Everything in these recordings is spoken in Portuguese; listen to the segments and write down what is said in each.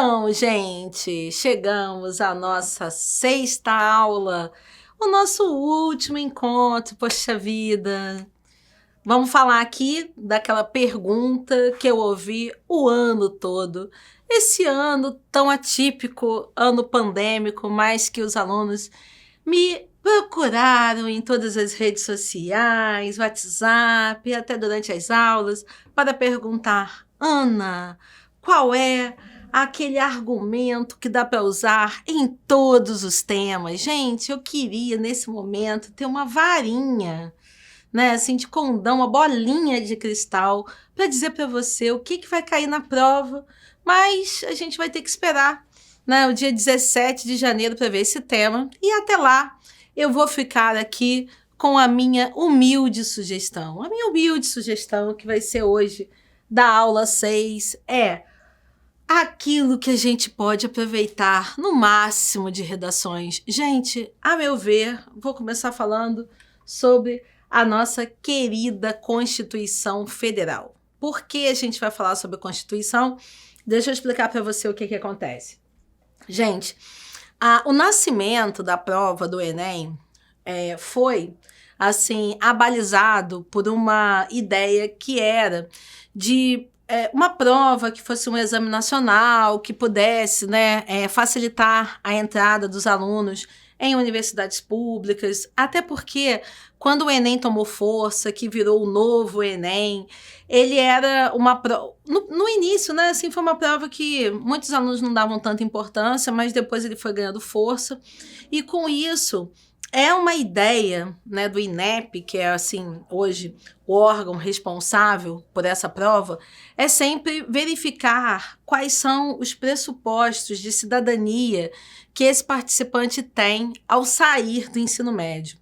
Então, gente, chegamos à nossa sexta aula, o nosso último encontro, poxa vida. Vamos falar aqui daquela pergunta que eu ouvi o ano todo. Esse ano tão atípico, ano pandêmico, mas que os alunos me procuraram em todas as redes sociais, WhatsApp, até durante as aulas, para perguntar: Ana, qual é aquele argumento que dá para usar em todos os temas? Gente, eu queria nesse momento ter uma varinha, né, assim, de condão, uma bolinha de cristal para dizer para você o que vai cair na prova, mas a gente vai ter que esperar, né, o dia 17 de janeiro para ver esse tema, e até lá eu vou ficar aqui com a minha humilde sugestão. A minha humilde sugestão, que vai ser hoje da aula 6, é aquilo que a gente pode aproveitar no máximo de redações. Gente, a meu ver, vou começar falando sobre a nossa querida Constituição Federal. Por que a gente vai falar sobre a Constituição? Deixa eu explicar para você o que acontece. Gente, o nascimento da prova do Enem foi assim abalizado por uma ideia que era de uma prova que fosse um exame nacional, que pudesse, né, facilitar a entrada dos alunos em universidades públicas, até porque quando o Enem tomou força, que virou o novo Enem, ele era uma prova, no início, né, assim, foi uma prova que muitos alunos não davam tanta importância, mas depois ele foi ganhando força, e com isso é uma ideia, né, do INEP, que é, assim, hoje o órgão responsável por essa prova, é sempre verificar quais são os pressupostos de cidadania que esse participante tem ao sair do ensino médio.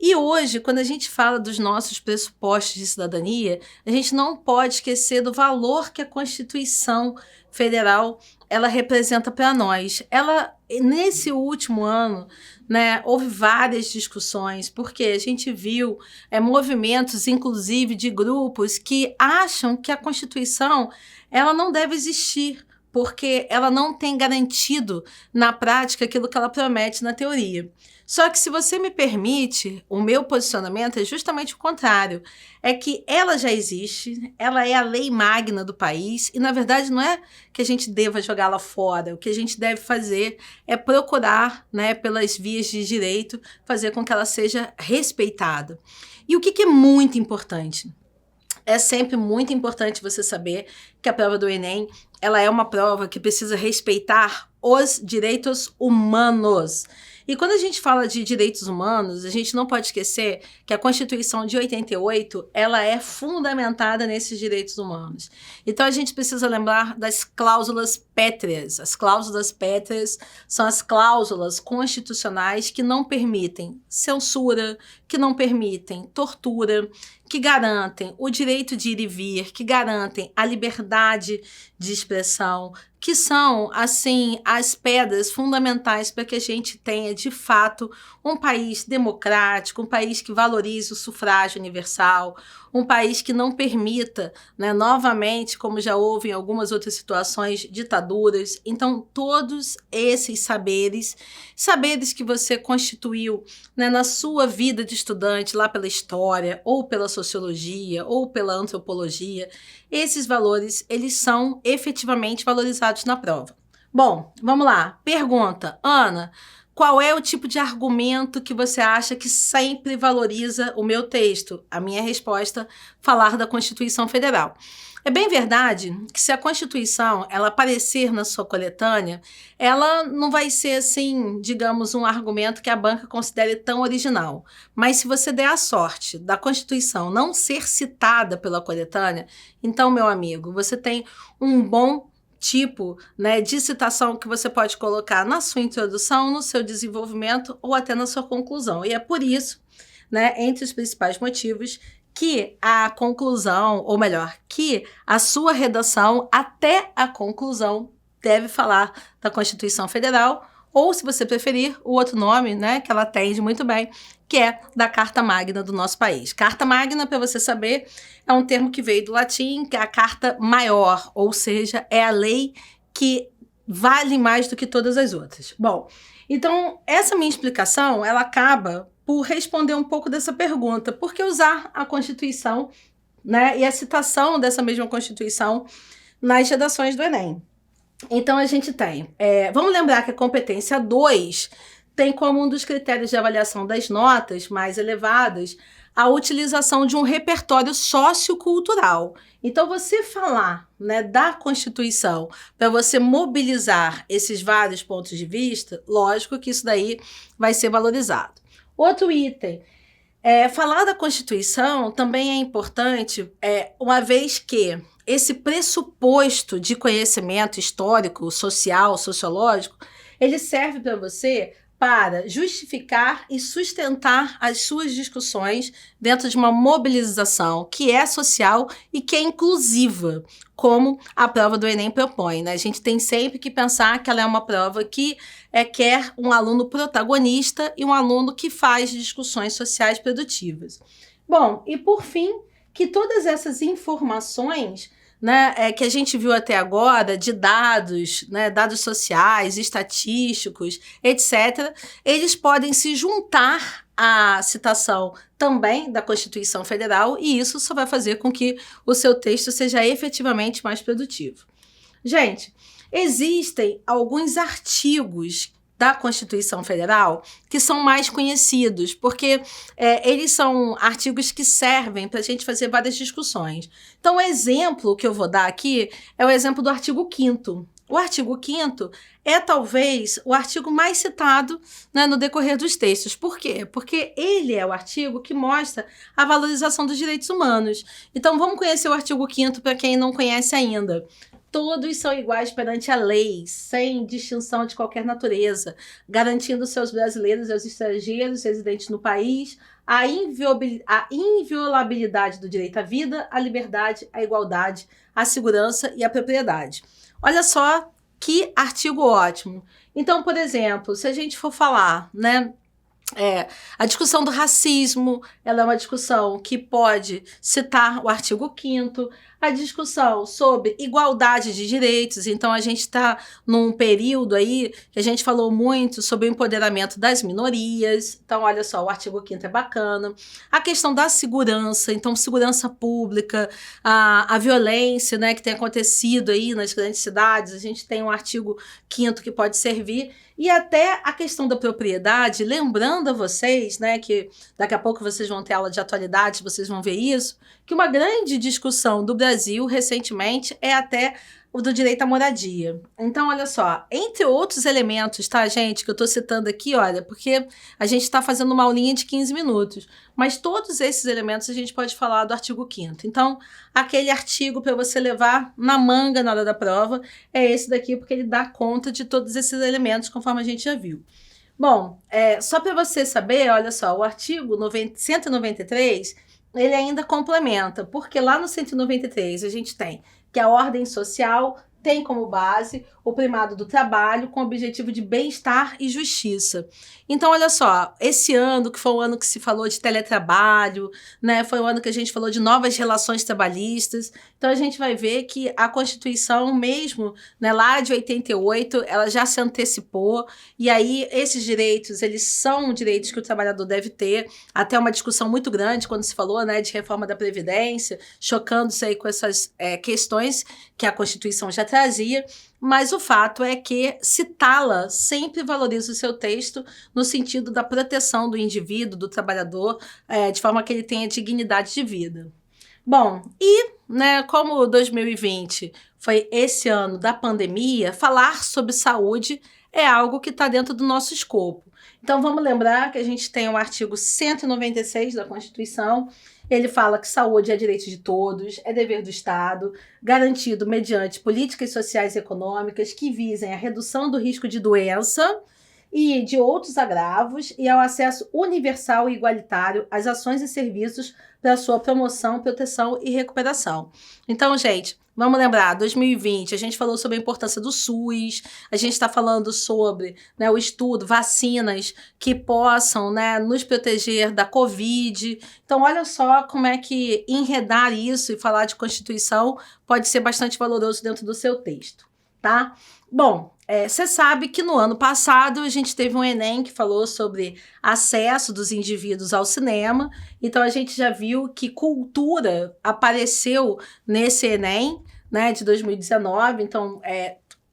E hoje, quando a gente fala dos nossos pressupostos de cidadania, a gente não pode esquecer do valor que a Constituição Federal ela representa para nós. Ela, nesse último ano, né, houve várias discussões, porque a gente viu movimentos, inclusive, de grupos que acham que a Constituição ela não deve existir, porque ela não tem garantido na prática aquilo que ela promete na teoria. Só que, se você me permite, o meu posicionamento é justamente o contrário. É que ela já existe, ela é a lei magna do país e, na verdade, não é que a gente deva jogá-la fora. O que a gente deve fazer é procurar, né, pelas vias de direito, fazer com que ela seja respeitada. E o que é muito importante? É sempre muito importante você saber que a prova do Enem ela é uma prova que precisa respeitar os direitos humanos. E quando a gente fala de direitos humanos, a gente não pode esquecer que a Constituição de 88, ela é fundamentada nesses direitos humanos. Então a gente precisa lembrar das cláusulas pétreas. As cláusulas pétreas são as cláusulas constitucionais que não permitem censura, que não permitem tortura, que garantem o direito de ir e vir, que garantem a liberdade de expressão, que são, assim, as pedras fundamentais para que a gente tenha, de fato, um país democrático, um país que valorize o sufrágio universal, um país que não permita, né, novamente, como já houve em algumas outras situações, ditaduras. Então, todos esses saberes que você constituiu, né, na sua vida de estudante, lá pela história, ou pela sociologia, ou pela antropologia, esses valores, eles são efetivamente valorizados na prova. Bom, vamos lá. Pergunta, Ana, qual é o tipo de argumento que você acha que sempre valoriza o meu texto? A minha resposta, falar da Constituição Federal. É bem verdade que se a Constituição ela aparecer na sua coletânea, ela não vai ser, assim, digamos, um argumento que a banca considere tão original. Mas se você der a sorte da Constituição não ser citada pela coletânea, então, meu amigo, você tem um bom tipo, né, de citação que você pode colocar na sua introdução, no seu desenvolvimento ou até na sua conclusão. E é por isso, né, entre os principais motivos, que a conclusão, ou melhor, que a sua redação até a conclusão deve falar da Constituição Federal, ou, se você preferir, o outro nome, né, que ela atende muito bem, que é da Carta Magna do nosso país. Carta Magna, para você saber, é um termo que veio do latim, que é a Carta Maior, ou seja, é a lei que vale mais do que todas as outras. Bom, então essa minha explicação, ela acaba por responder um pouco dessa pergunta. Por que usar a Constituição, né, e a citação dessa mesma Constituição nas redações do Enem? Então a gente tem, vamos lembrar que a competência 2 tem como um dos critérios de avaliação das notas mais elevadas a utilização de um repertório sociocultural. Então, você falar, né, da Constituição para você mobilizar esses vários pontos de vista, lógico que isso daí vai ser valorizado. Outro item, falar da Constituição também é importante, uma vez que esse pressuposto de conhecimento histórico, social, sociológico, ele serve para você para justificar e sustentar as suas discussões dentro de uma mobilização que é social e que é inclusiva, como a prova do Enem propõe, né? A gente tem sempre que pensar que ela é uma prova que quer um aluno protagonista e um aluno que faz discussões sociais produtivas. Bom, e por fim, que todas essas informações, né, que a gente viu até agora, de dados, né, dados sociais, estatísticos, etc., eles podem se juntar à citação também da Constituição Federal, e isso só vai fazer com que o seu texto seja efetivamente mais produtivo. Gente, existem alguns artigos da Constituição Federal que são mais conhecidos, porque eles são artigos que servem para a gente fazer várias discussões. Então, o exemplo que eu vou dar aqui é o exemplo do artigo 5º. O artigo 5º é talvez o artigo mais citado, né, no decorrer dos textos. Por quê? Porque ele é o artigo que mostra a valorização dos direitos humanos. Então, vamos conhecer o artigo 5º para quem não conhece ainda. Todos são iguais perante a lei, sem distinção de qualquer natureza, garantindo seus brasileiros e aos estrangeiros residentes no país a inviolabilidade do direito à vida, à liberdade, à igualdade, à segurança e à propriedade. Olha só que artigo ótimo. Então, por exemplo, se a gente for falar, né, a discussão do racismo, ela é uma discussão que pode citar o artigo 5º, a discussão sobre igualdade de direitos. Então, a gente está num período aí que a gente falou muito sobre o empoderamento das minorias. Então, olha só, o artigo 5º é bacana. A questão da segurança, então, segurança pública, a violência, né, que tem acontecido aí nas grandes cidades, a gente tem um artigo 5º que pode servir. E até a questão da propriedade, lembrando a vocês, né, que daqui a pouco vocês vão ter aula de atualidade, vocês vão ver isso, que uma grande discussão do Brasil recentemente é até o do direito à moradia. Então, olha só, entre outros elementos, tá, gente, que eu tô citando aqui, olha, porque a gente tá fazendo uma aulinha de 15 minutos, mas todos esses elementos a gente pode falar do artigo 5º. Então, aquele artigo para você levar na manga na hora da prova é esse daqui, porque ele dá conta de todos esses elementos, conforme a gente já viu. Bom, só para você saber, olha só, o artigo 193, ele ainda complementa, porque lá no 193 a gente tem que a ordem social tem como base o primado do trabalho com o objetivo de bem-estar e justiça. Então, olha só, esse ano, que foi o ano que se falou de teletrabalho, né, foi o ano que a gente falou de novas relações trabalhistas, então a gente vai ver que a Constituição mesmo, né, lá de 88, ela já se antecipou, e aí esses direitos, eles são direitos que o trabalhador deve ter, até uma discussão muito grande quando se falou, né, de reforma da Previdência, chocando-se aí com essas questões que a Constituição já trazia, mas o fato é que citá-la sempre valoriza o seu texto no sentido da proteção do indivíduo, do trabalhador, de forma que ele tenha dignidade de vida. Bom, e, né, como 2020 foi esse ano da pandemia, falar sobre saúde é algo que está dentro do nosso escopo. Então, vamos lembrar que a gente tem o artigo 196 da Constituição. Ele fala que saúde é direito de todos, é dever do Estado, garantido mediante políticas sociais e econômicas que visem a redução do risco de doença e de outros agravos e ao acesso universal e igualitário às ações e serviços para sua promoção, proteção e recuperação. Então, gente, vamos lembrar, 2020, a gente falou sobre a importância do SUS, a gente está falando sobre, né, o estudo, vacinas que possam, né, nos proteger da Covid. Então, olha só como é que enredar isso e falar de Constituição pode ser bastante valoroso dentro do seu texto, tá? Bom, Você sabe que no ano passado a gente teve um Enem que falou sobre acesso dos indivíduos ao cinema, então a gente já viu que cultura apareceu nesse Enem, né, de 2019, então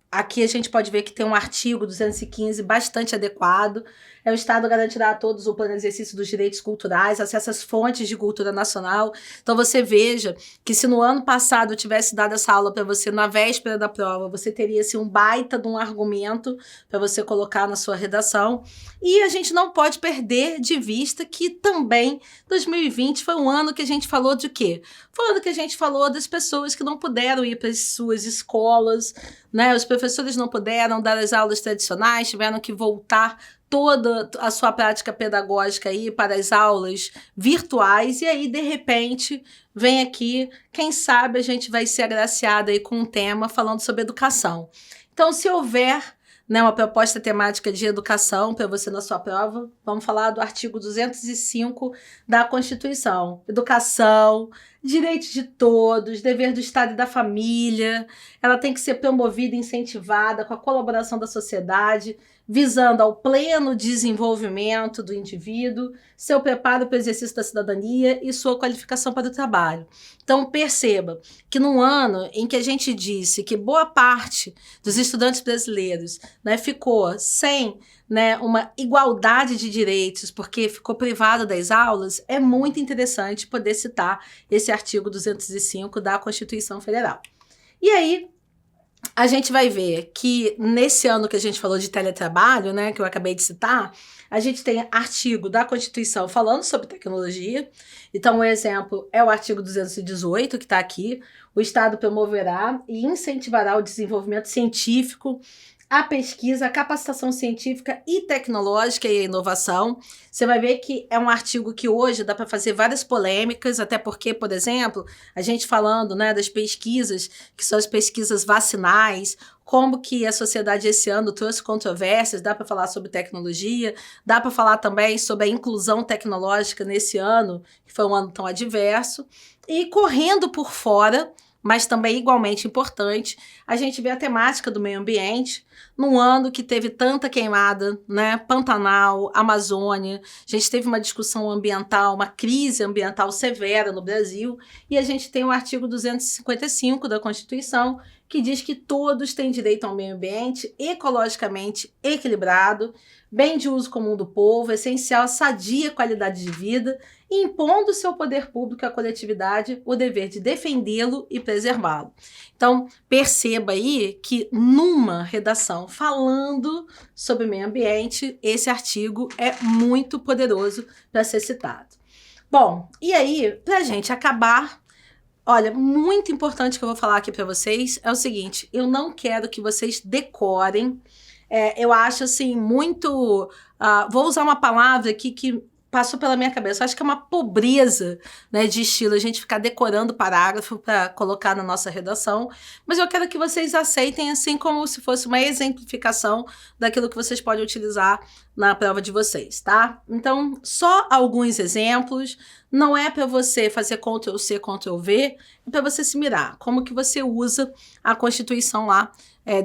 aqui a gente pode ver que tem um artigo 215 bastante adequado. O Estado garantirá a todos o pleno exercício dos direitos culturais, acesso às fontes de cultura nacional. Então você veja que se no ano passado eu tivesse dado essa aula para você na véspera da prova, você teria assim, um baita de um argumento para você colocar na sua redação. E a gente não pode perder de vista que também 2020 foi um ano que a gente falou de quê? Foi um ano que a gente falou das pessoas que não puderam ir para as suas escolas, né? Os professores não puderam dar as aulas tradicionais, tiveram que voltar toda a sua prática pedagógica aí para as aulas virtuais, e aí, de repente, vem aqui, quem sabe a gente vai ser agraciada aí com um tema falando sobre educação. Então, se houver, né, uma proposta temática de educação para você na sua prova, vamos falar do artigo 205 da Constituição. Educação, direitos de todos, dever do Estado e da família, ela tem que ser promovida e incentivada com a colaboração da sociedade, visando ao pleno desenvolvimento do indivíduo, seu preparo para o exercício da cidadania e sua qualificação para o trabalho. Então, perceba que num ano em que a gente disse que boa parte dos estudantes brasileiros, né, ficou sem, né, uma igualdade de direitos porque ficou privado das aulas, é muito interessante poder citar esse artigo 205 da Constituição Federal. E aí, a gente vai ver que nesse ano que a gente falou de teletrabalho, né, que eu acabei de citar, a gente tem artigo da Constituição falando sobre tecnologia. Então, o exemplo é o artigo 218, que está aqui. O Estado promoverá e incentivará o desenvolvimento científico, a pesquisa, a capacitação científica e tecnológica e a inovação. Você vai ver que é um artigo que hoje dá para fazer várias polêmicas, até porque, por exemplo, a gente falando, né, das pesquisas, que são as pesquisas vacinais, como que a sociedade esse ano trouxe controvérsias, dá para falar sobre tecnologia, dá para falar também sobre a inclusão tecnológica nesse ano, que foi um ano tão adverso, e correndo por fora, mas também igualmente importante, a gente vê a temática do meio ambiente, num ano que teve tanta queimada, né? Pantanal, Amazônia, a gente teve uma discussão ambiental, uma crise ambiental severa no Brasil, e a gente tem o artigo 255 da Constituição, que diz que todos têm direito ao meio ambiente ecologicamente equilibrado, bem de uso comum do povo, essencial, sadia qualidade de vida, impondo seu poder público à coletividade o dever de defendê-lo e preservá-lo. Então, perceba aí que numa redação falando sobre meio ambiente, esse artigo é muito poderoso para ser citado. Bom, e aí, para a gente acabar, olha, muito importante que eu vou falar aqui para vocês é o seguinte, eu não quero que vocês decorem, eu acho assim muito, vou usar uma palavra aqui que passou pela minha cabeça, eu acho que é uma pobreza, né, de estilo a gente ficar decorando parágrafo para colocar na nossa redação, mas eu quero que vocês aceitem assim como se fosse uma exemplificação daquilo que vocês podem utilizar na prova de vocês, tá? Então, só alguns exemplos, não é para você fazer Ctrl+C, Ctrl+V, é para você se mirar, como que você usa a Constituição lá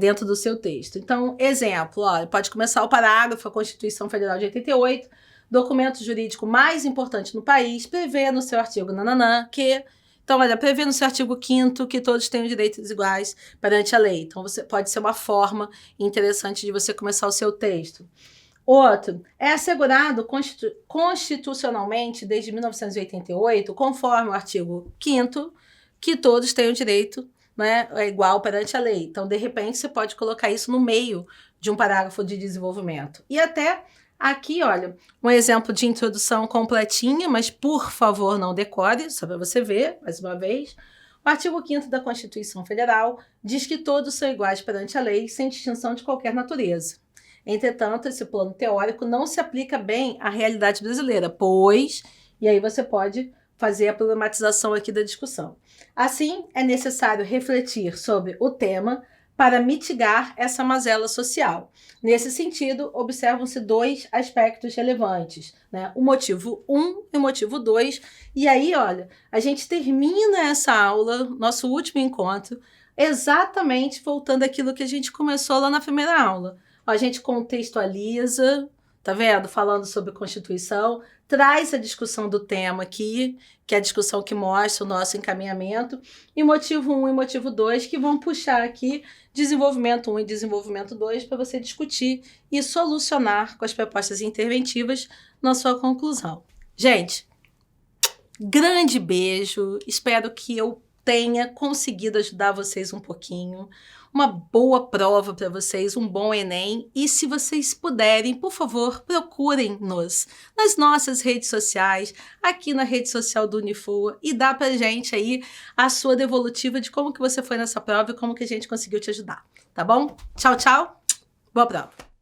dentro do seu texto. Então, exemplo, olha, pode começar o parágrafo, a Constituição Federal de 88, documento jurídico mais importante no país, prevê no seu artigo nananã que... Então, olha, prevê no seu artigo 5º que todos tenham direitos iguais perante a lei. Então, pode ser uma forma interessante de você começar o seu texto. Outro, é assegurado constitucionalmente desde 1988, conforme o artigo 5º, que todos tenham direito, né, igual perante a lei. Então, de repente, você pode colocar isso no meio de um parágrafo de desenvolvimento. E até... Aqui, olha, um exemplo de introdução completinha, mas por favor não decore, só para você ver, mais uma vez. O artigo 5º da Constituição Federal diz que todos são iguais perante a lei, sem distinção de qualquer natureza. Entretanto, esse plano teórico não se aplica bem à realidade brasileira, pois, e aí você pode fazer a problematização aqui da discussão. Assim, é necessário refletir sobre o tema para mitigar essa mazela social. Nesse sentido, observam-se dois aspectos relevantes, né? O motivo 1 e o motivo 2. E aí, olha, a gente termina essa aula, nosso último encontro, exatamente voltando àquilo que a gente começou lá na primeira aula. A gente contextualiza, tá vendo? Falando sobre Constituição, traz a discussão do tema aqui, que é a discussão que mostra o nosso encaminhamento, e motivo 1 e motivo 2, que vão puxar aqui desenvolvimento 1 e desenvolvimento 2 para você discutir e solucionar com as propostas interventivas na sua conclusão. Gente, grande beijo, espero que eu tenha conseguido ajudar vocês um pouquinho. Uma boa prova para vocês, um bom Enem. E se vocês puderem, por favor, procurem-nos nas nossas redes sociais, aqui na rede social do Unifua, e dá pra gente aí a sua devolutiva de como que você foi nessa prova e como que a gente conseguiu te ajudar, tá bom? Tchau, tchau. Boa prova.